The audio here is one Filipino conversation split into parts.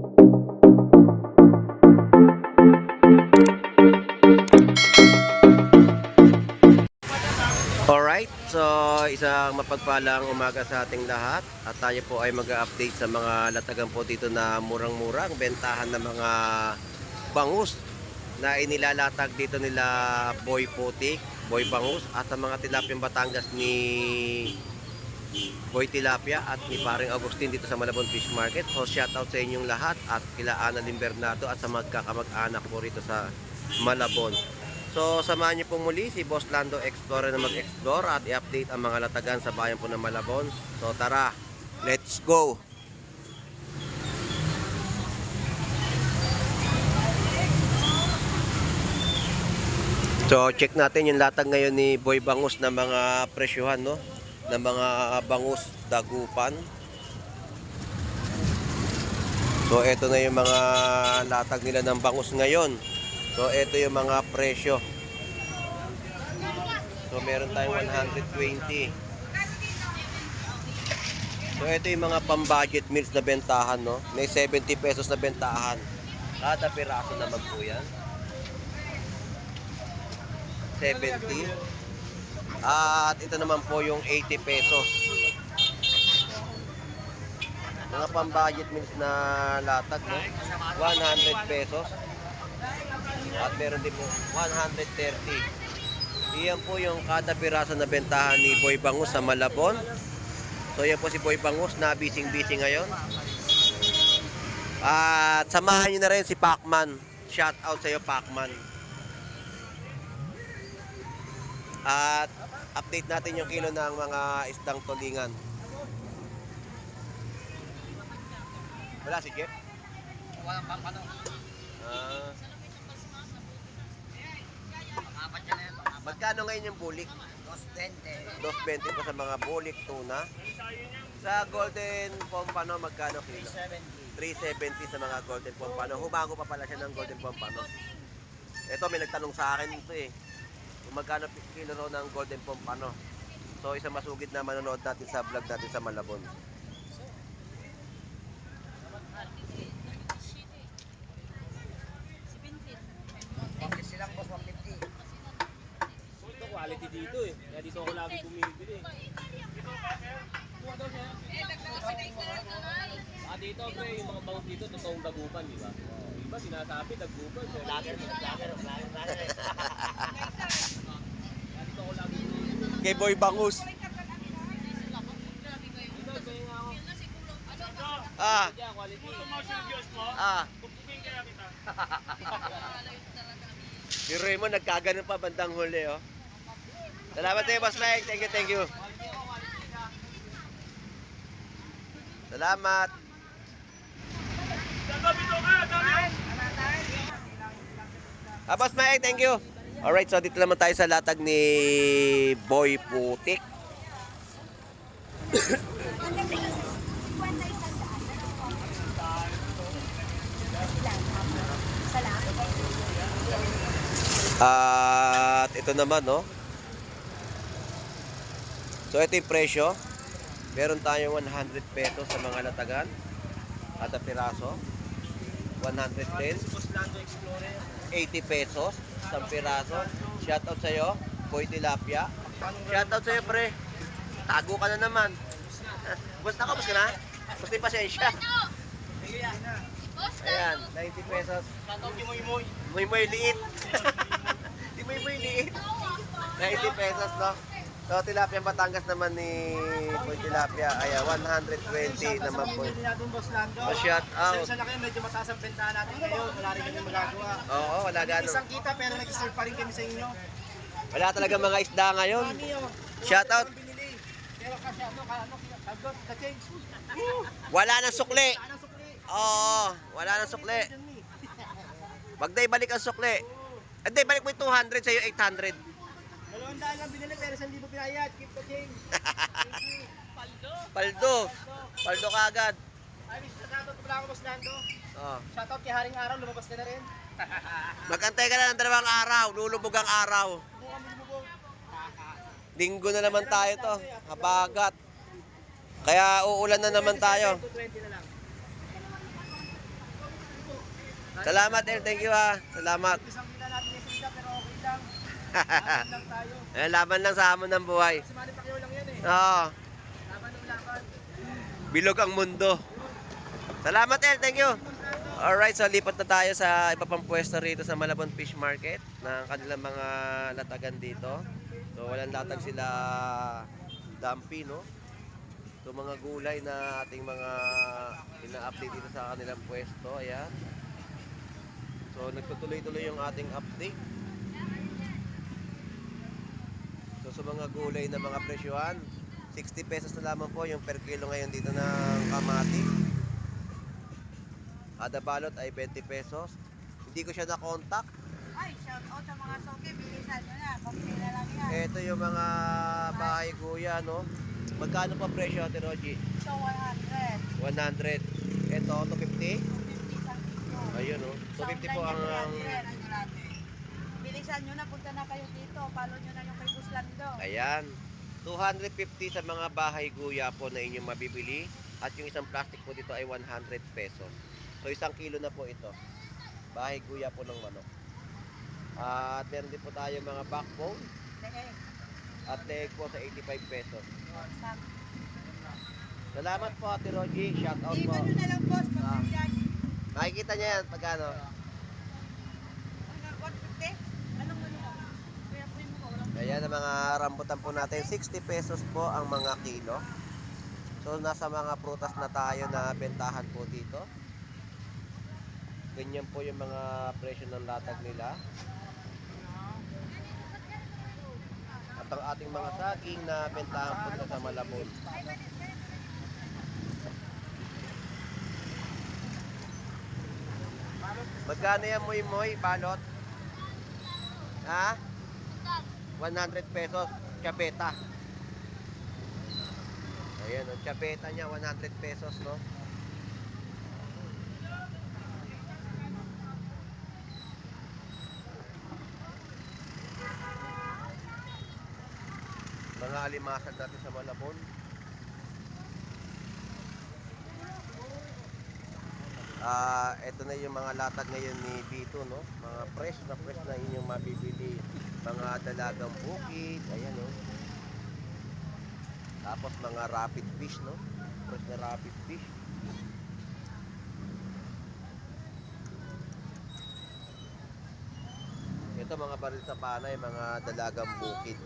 Alright, so isang mapagpalang umaga sa ating lahat at tayo po ay mag-update sa mga latagan po dito na murang-murang bentahan ng mga bangus na inilalatag dito nila Boy Putik, Boy Bangus at ang mga tilapyang Batangas ni Boy Tilapia at ni Paring Agustin dito sa Malabon Fish Market. So shoutout sa inyong lahat at kila Ana Limbernado at sa magkakamag-anak po rito sa Malabon. So samahan niyo po muli si Boss Lando Explorer na mag-explore at i-update ang mga latagan sa bayan po ng Malabon. So tara, let's go! So check natin yung latag ngayon ni Boy Bangus na mga presyuhan, no? Na mga bangus dagupan. So ito na yung mga latag nila ng bangus ngayon. So ito yung mga presyo. So meron tayong 120. So ito yung mga pang-budget meals na bentahan, no? May 70 pesos na bentahan. Kada piraso naman po yan. 70. At ito naman po yung 80 pesos. Mga pang-budget meals na latag, no? 100 pesos. At meron din po 130. Iyan po yung kada piraso na bentahan ni Boy Bangus sa Malabon. So yan po si Boy Bangus na busy ngayon. At samahan nyo na rin si Pacman. Shout out sa iyo, Pacman. At update natin yung kilo ng mga isdang tulingan. Wala si Jeff? Walang pampano. Magkano ngayon yung bulik? 220. 2.20 po sa mga bulik tuna. Sa golden pompano magkano kilo? 370 sa mga golden pompano. Humago pa pala siya ng golden pompano. Ito may nagtanong sa akin ito eh. Kung magkano kilo raw ng golden pompano. So isang masugid na manonood natin sa vlog natin sa Malabon. Silang boss 150. Ito quality dito eh. Kaya dito ako lagi bumibili. Dito pre, yung mga bangus dito, totoong dagupan, di ba? Iba sinasabi, dagupan. Lager. Kaya dito ako lagi bumibili. Kay Boy Bangus. Ah. Quality. Ah. Si Raymond nagkaganon pa bandang huli, oh. Salamat sa iyo, Boss Mike. Thank you. Salamat. Boss Mike, thank you. Alright, so dito naman tayo sa latag ni Boy Putik. At ito naman, no? So ito yung presyo. Meron tayong 100 pesos sa mga latagan. Kada piraso 110. 80 pesos sa piraso. Shoutout sa iyo, Boy Tilapia. Shoutout sa iyo, pre. Tago ka na naman. Basta ka na? Basta yung pasensya. Ayan, 90 pesos. Muy liit. Di muy liit. 90 pesos, no? So, tilapia Batangas naman ni Boy Tilapia. Ayan, 120 naman po. Shout out. Isa na kayo, medyo mataas ang bentahan natin ngayon. Wala rin kami magagawa. Oo, wala gano'n. Isang kita pero nag-serve pa rin kami sa inyo. Wala talaga mga isda ngayon. Shout out. Pero kasi ka-change. Wala nang sukli. Anong sukli? Oo, wala nang sukli. Wag na ibalik ang sukli. Hindi, balik mo yung 200 sa'yo, 800. 200 lang binili pero 1,000 pinayad. Keep the change. Paldo ka agad. Ay, shoutout pala ako, Boss Lando. Oh. Shoutout kay Haring Araw, lumabas ka na rin. Magantay ka na ng 2 araw, lulubog ang araw. Linggo na naman tayo to, habagat. Kaya uulan na naman tayo. 220 na lang. Salamat, El. Thank you, ha. Salamat. Isang kita natin yung sinda, pero okay lang. Laban lang tayo. Laban lang sa hamon ng buhay. Kasi Manny Pacquiao lang yan eh. Oo. Laban ng laban. Bilog ang mundo. Salamat, El. Thank you. Alright, so lipat na tayo sa iba pang pwesto rito sa Malabon Fish Market ng kanilang mga latagan dito. So walang latag sila dampi, no? So mga gulay na ating mga ina-update dito sa kanilang pwesto. Ayan. So nagtutuloy-tuloy yung ating update. So sa mga gulay na mga presyohan, 60 pesos na lamang po yung per kilo ngayon dito ng kamatis. Kada balot ay 20 pesos. Hindi ko siya na-contact. Ay, shout out sa mga soke, bilisan nyo na, konti na lang yan. Ito yung mga bahay kuya, no? Magkano pa presyo, Ate Roji? So, 100. 100. Ito, 250? 250 sa kilo. Ayun, no? 250 po ang... Bilisan nyo na, punta na kayo dito. Follow nyo na yung kay Buslando. Ayan. 250 sa mga bahay kuya po na inyong mabibili. At yung isang plastic po dito ay 100 pesos. So, 1 kilo na po ito. Bahay kuya po ng manok. At meron din po tayo mga backbone. At leg po sa 85 pesos. Salamat po, Ate Roji. Shout out po. Iwan nyo na lang, boss, pag Ah. bigyan. Makikita niya yan pagkano. 150? Anong ano mo? Kaya po mo ko, walang Ayan ang mga rambutan po natin. 60 pesos po ang mga kilo. So nasa mga prutas na tayo na bentahan po dito. Ganyan po yung mga presyo ng latag nila. At ang ating mga saging na bentahan po dito sa Malabon. Magkano yan, moy-moy, balot? Ha? 100 pesos, chapeta. Ayan, ang chapeta niya, 100 pesos, no? Mga alimasag natin sa Malabon. Ito na yung mga latag ngayon ni Bito, no? Mga fresh na inyong mabibili. Mga dalagang bukid, ayan, no? Tapos mga rapid fish, no? Fresh na rapid fish. Ito mga baril sa panay, mga dalagang bukid.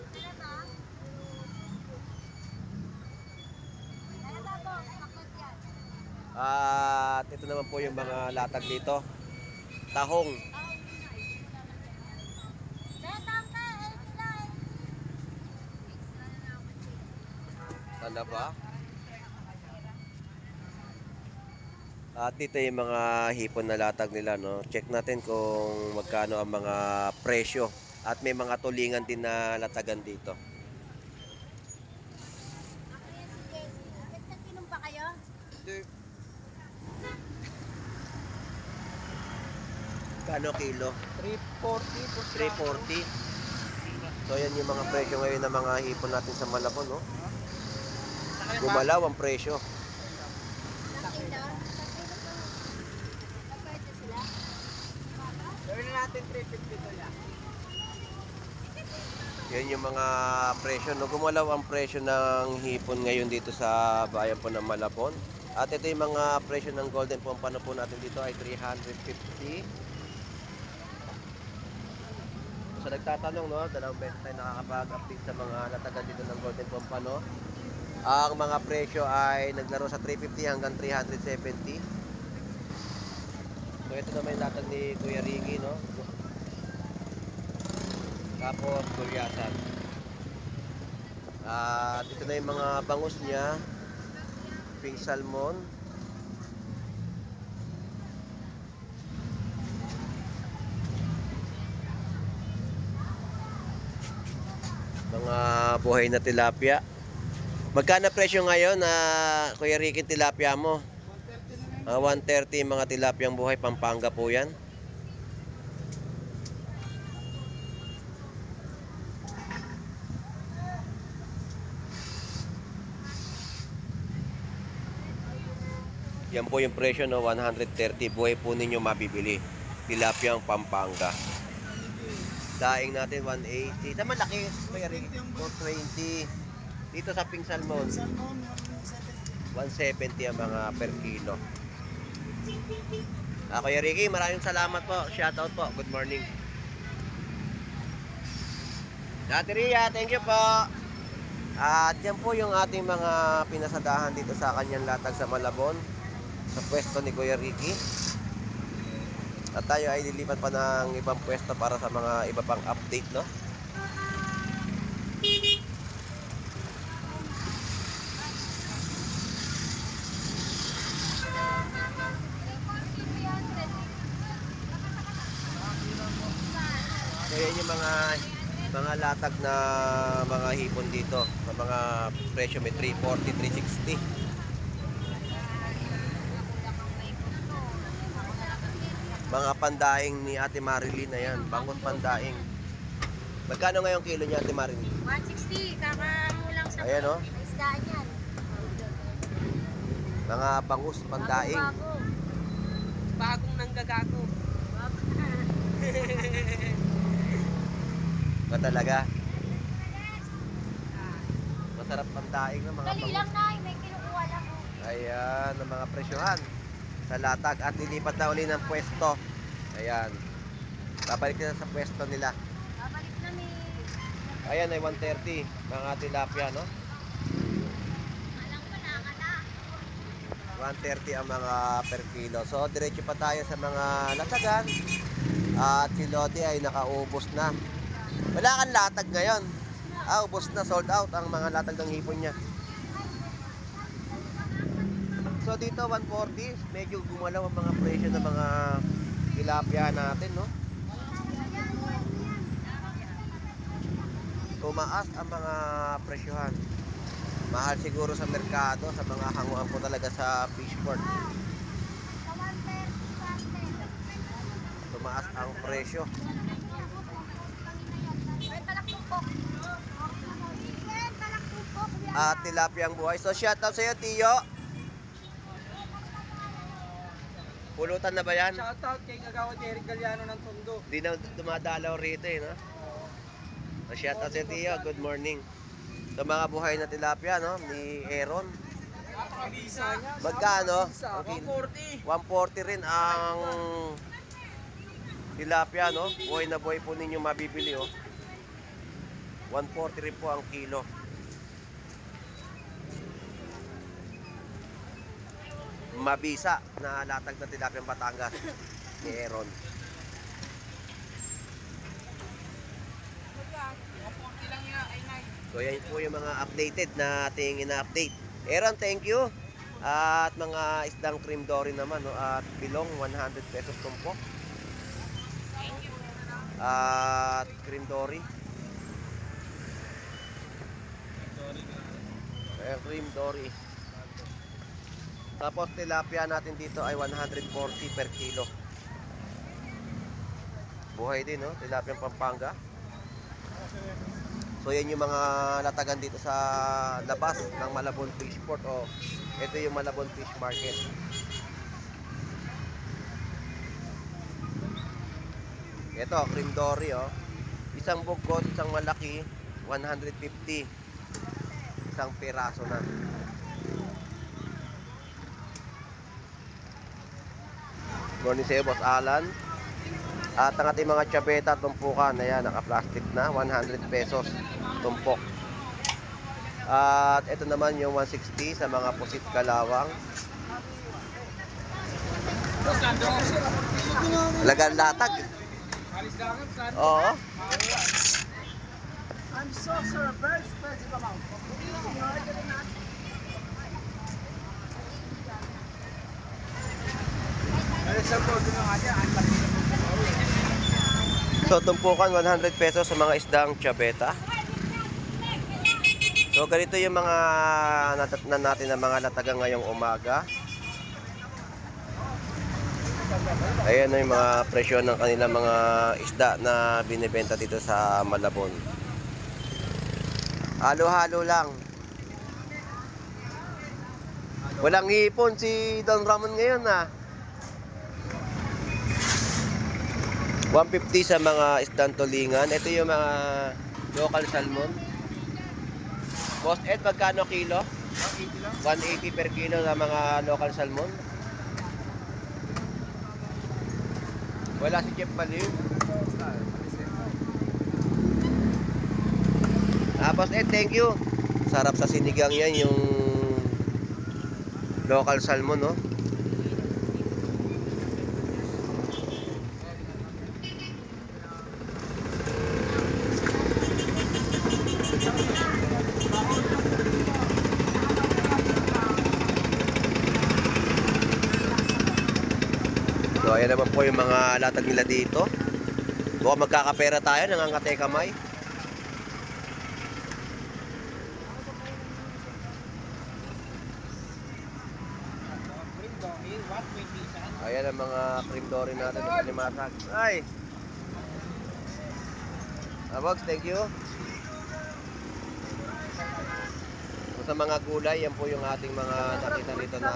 At ito naman po yung mga latag dito. Tahong. Tanda ba? At dito yung mga hipon na latag nila, no? Check natin kung magkano ang mga presyo. At may mga tulingan din na latagan dito. Nagtaginom ba kayo? Kano kilo? 340 po. 340. So yan yung mga presyo ngayon ng mga hipon natin sa Malabon, no? Gumalaw ang presyo. Gawin na natin 350 to yan. Yan yung mga presyo, no? Gumalaw ang presyo ng hipon ngayon dito sa bayan po ng Malabon. At ito yung mga presyo ng golden pompano po natin dito ay 350. Sa nagtatanong, no, dalawang beses tayo nakakapag-update sa mga latagan dito ng golden pompano. Ang mga presyo ay naglaro sa 350 hanggang 370. So ito naman yung latag ni Kuya Ricky, no? Tapos gulyasan. At ito na yung mga bangus niya. Pink salmon. Mga buhay na tilapia. Magkano presyo ngayon na Kuya Ricky tilapia mo? 130 mga tilapiyang buhay, Pampanga po yan. Yan po yung presyo, no, 130 buhay po ninyo mabibili. Tilapiyang Pampanga. Daing natin 180. Sa malaki, Kuya Ricky, 420. Dito sa Pink Salmon, 170 ang mga per kilo. Kuya Ricky, maraming salamat po. Shoutout po. Good morning. Ate Ria, thank you po. At yan po yung ating mga pinasadahan dito sa kanyang latag sa Malabon, sa pwesto ni Kuya Ricky. At tayo ay lilipat pa ng ibang pwesto para sa mga iba pang update, no? So yan yung mga latag na mga hipon dito sa mga presyo, may 340, 360. Mga pandaing ni Ate Marilyn na yan, bangus pandaing. Magkano ngayong kilo niya, Ate Marilyn? 160, kakamulang sa Ayan, oh. isdaan yan. Mga bangus pandaing. Bago. Bagong nanggagago. Ba talaga? Masarap pandaing ng mga Dali bangus. lang na, may kinukuha lang ko. Ayan, ang mga presyohan sa latag at lilipat na uli ng pwesto. Ayan. Babalik na sa pwesto nila. Babalik na mi. Ayan ay 130 mga tilapia, no? Alang pa na. 130 ang mga per kilo. So diretso pa tayo sa mga latagan. At si Lodi ay nakaubos na. Wala kang latag ngayon. Ubos na, sold out ang mga latag ng hipon niya. So dito 140, medyo gumalaw ang mga presyo ng mga tilapia natin, no? Tumaas ang mga presyohan. Mahal siguro sa merkado, sa mga hanguan po talaga sa fishport. Tumaas ang presyo. At tilapia ang buhay. So shout out sa iyo, Tiyo. Pulutan na ba yan? Shoutout kay Kagawad Eric Galiano ng Tondo. Di na dumadalaw rito, eh, no? So shout out sa iyo, Tiyo. Good morning. Sa mga buhay na tilapia, no? Ni Aaron. Napakabisa niya. Magkano? Napakabisa. Okay. 140. 140 rin ang tilapia, no? Buhay na buhay po ninyo mabibili, oh. 140 rin po ang kilo. Mabisa na latag na tilapia ng Batangas ni Aaron. So yan po yung mga updated na ating ina-update. Aaron, thank you. At mga isdang cream dory naman, no? At bilong 100 pesos tumpok. At cream dory. Cream dory. Tapos tilapia natin dito ay 140 per kilo. Buhay din, no? Tilapia Pampanga. So yan yung mga latagan dito sa labas ng Malabon Fishport. O ito yung Malabon Fish Market. Ito, cream dory, oh. Isang bugkot, isang malaki, 150. Isang piraso na. Morning sa iyo, Boss Alan. At ang ating mga tiyabeta, tumpukan, ayan, naka-plastic na, 100 pesos tumpok. At ito naman yung 160 sa mga pusit kalawang. Lagan latag. Oo. I'm so sorry. Very expensive amount. So tumpukan 100 pesos sa mga isdang tiyabeta. So ganito yung mga natatnan natin ng mga latagang ngayong umaga. Ayan na yung mga presyo ng kanilang mga isda na binibenta dito sa Malabon. Halo-halo lang. Walang hipon si Don Ramon ngayon, ah. 150 sa mga isdang tulingan. Ito yung mga local salmon. Boss Ed, magkano kilo? 180 per kilo sa mga local salmon. Wala si Chef Maliw. Boss Ed, thank you. Sarap sa sinigang yan yung local salmon, no? So ayan naman po yung mga latag nila dito. Mukhang magkakapera tayo, nangangate kamay. Ayan ang mga cream dory natin sa Limasag. Ay! Abogs, thank you. So, sa mga gulay, yan po yung ating mga nakita rito na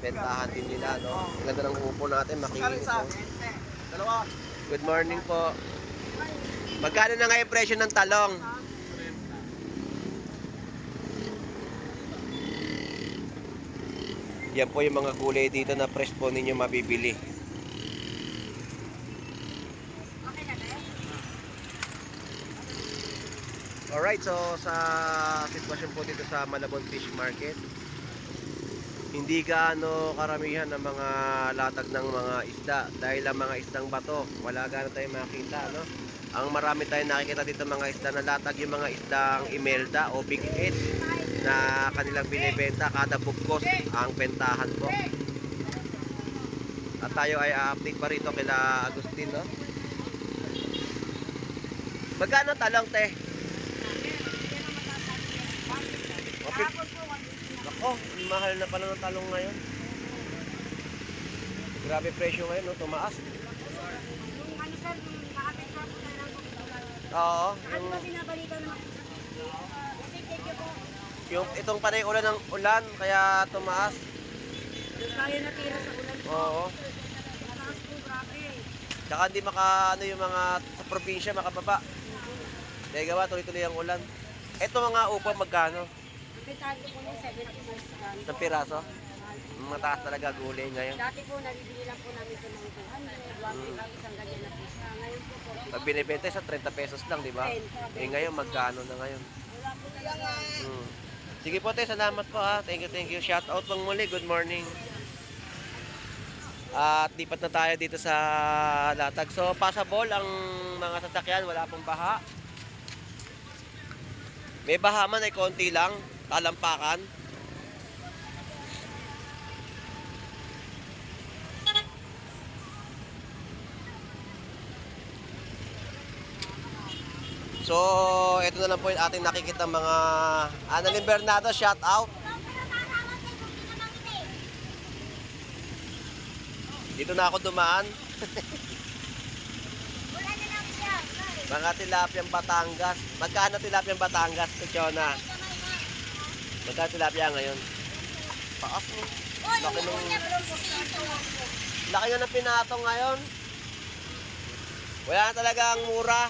bentahan din nila, no? Ang ganda ng upo natin, makinis. No? Good morning po. Magkano na ngayon presyo ng talong? Yan po yung mga gulay dito na fresh po ninyo mabibili. Alright, so sa sitwasyon po dito sa Malabon Fish Market, hindi gaano karamihan ng mga latag ng mga isda dahil ang mga isdang bato, wala gaano tayong makita, no? Ang marami tayong nakikita dito mga isda na latag, yung mga isdang imelda o big head na kanilang binibenta kada bugkos ang bentahan po. At tayo ay update pa rito kila Agustin, no? Magkano talong, te? Ako, mahal na pala ng talong ngayon. Grabe presyo ngayon, no? Tumaas. Oo, yung itong panay ulan ng ulan kaya tumaas. Kaya natira sa ulan po. Oo. Mataas po, grabe. Tsaka hindi ano yung mga sa probinsya makababa. Dahil gawa tuloy-tuloy ang ulan. Ito mga upa magkano? Ang bentahan ko po yung 70 Ng piraso? Mataas talaga gulay ngayon. Dati po, nabibili lang po namin ito ng 200, 100 isang ganyan na pisa. Ngayon po po, Pag binibenta sa 30 pesos lang, di ba? Eh ngayon magkano na ngayon? wala po talaga. Sige po, te, salamat po ha. Thank you. Shout out pang muli. Good morning. At lipat na tayo dito sa latag. So, passable ang mga sasakyan. Wala pong baha. May baha man ay konti lang. Talampakan. So, ito na lang po yung ating nakikita mga Annalyn Bernardo, shout out. Dito na ako dumaan. Mga tilapiyang Batangas. Magkano tilapiyang Batangas, Kuchona? Magkano tilapia ngayon? Paas mo. Laki nga ng pinatong ngayon. Wala na talagang mura.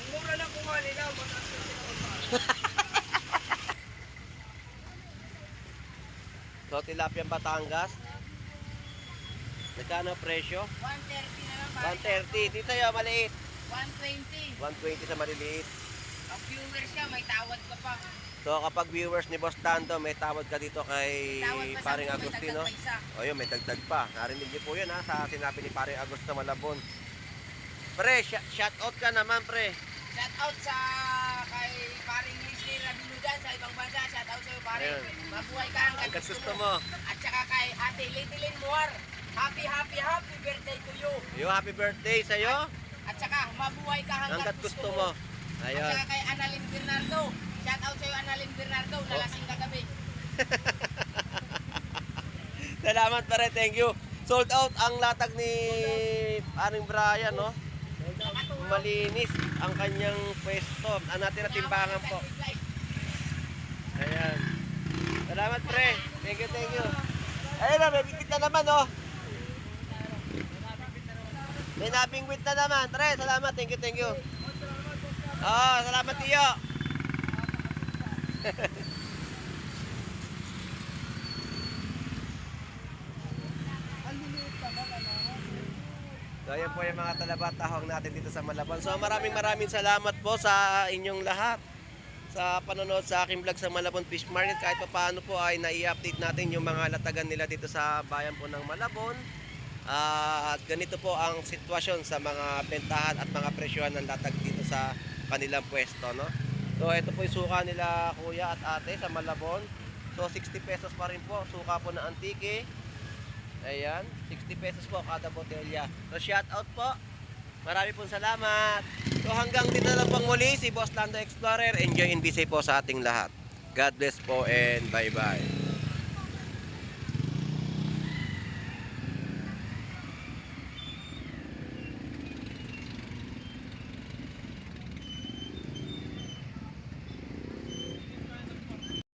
Mura lang kung nila. So, tilapiyang Batangas. Magkano presyo? 130 na lang pa. 130. Dito yung maliit. 120. 120 sa maliliit. Ang viewers siya, may tawad ka pa. So, kapag viewers ni Boss Tando, may tawad ka dito kay Tawad pa sa Paring may Agustino. dagdag pa isa. O yun, may dagdag pa. Narinig niyo po yun ha, sa sinabi ni Paring Agusto Malabon. Pre, shout out ka naman, pre. Shout out sa kay paring Leslie Rabinudan sa ibang bansa. Shout out sa iyo, pare. Ayun. Mabuhay ka hanggang Hanggang gusto mo. At saka kay Ate Lidilyn Muar. Happy birthday to you. Yung happy birthday sa'yo. At saka mabuhay ka Hanggat gusto mo. At Ayun. saka kay Annalyn Bernardo. Shout out sa iyo, Annalyn Bernardo. Nalasing kagabi. Salamat pare, thank you. Sold out ang latag ni Paring Brian, no? Malinis ang kanyang pwesto. Ang natin na timbangan po. Ayan. Salamat pre. Thank you. Ayun na, may bibit na naman, oh. Pinabingwit na naman. Tre, salamat. Thank you, thank you. Oh, salamat Tiyo. So ayan po yung mga talabatahong natin dito sa Malabon. So maraming salamat po sa inyong lahat sa panonood sa aking vlog sa Malabon Fish Market. Kahit pa paano po ay nai-update natin yung mga latagan nila dito sa bayan po ng Malabon. At ganito po ang sitwasyon sa mga bentahan at mga presyohan ng latag dito sa kanilang pwesto, no? So ito po yung suka nila kuya at ate sa Malabon. So 60 pesos pa rin po, suka po na antike. Ayan, 60 pesos po kada botelya. So shout out po. Marami pong salamat. So hanggang dito na lang pong muli si Boss Lando Explorer. Enjoy and be safe po sa ating lahat. God bless po and bye bye.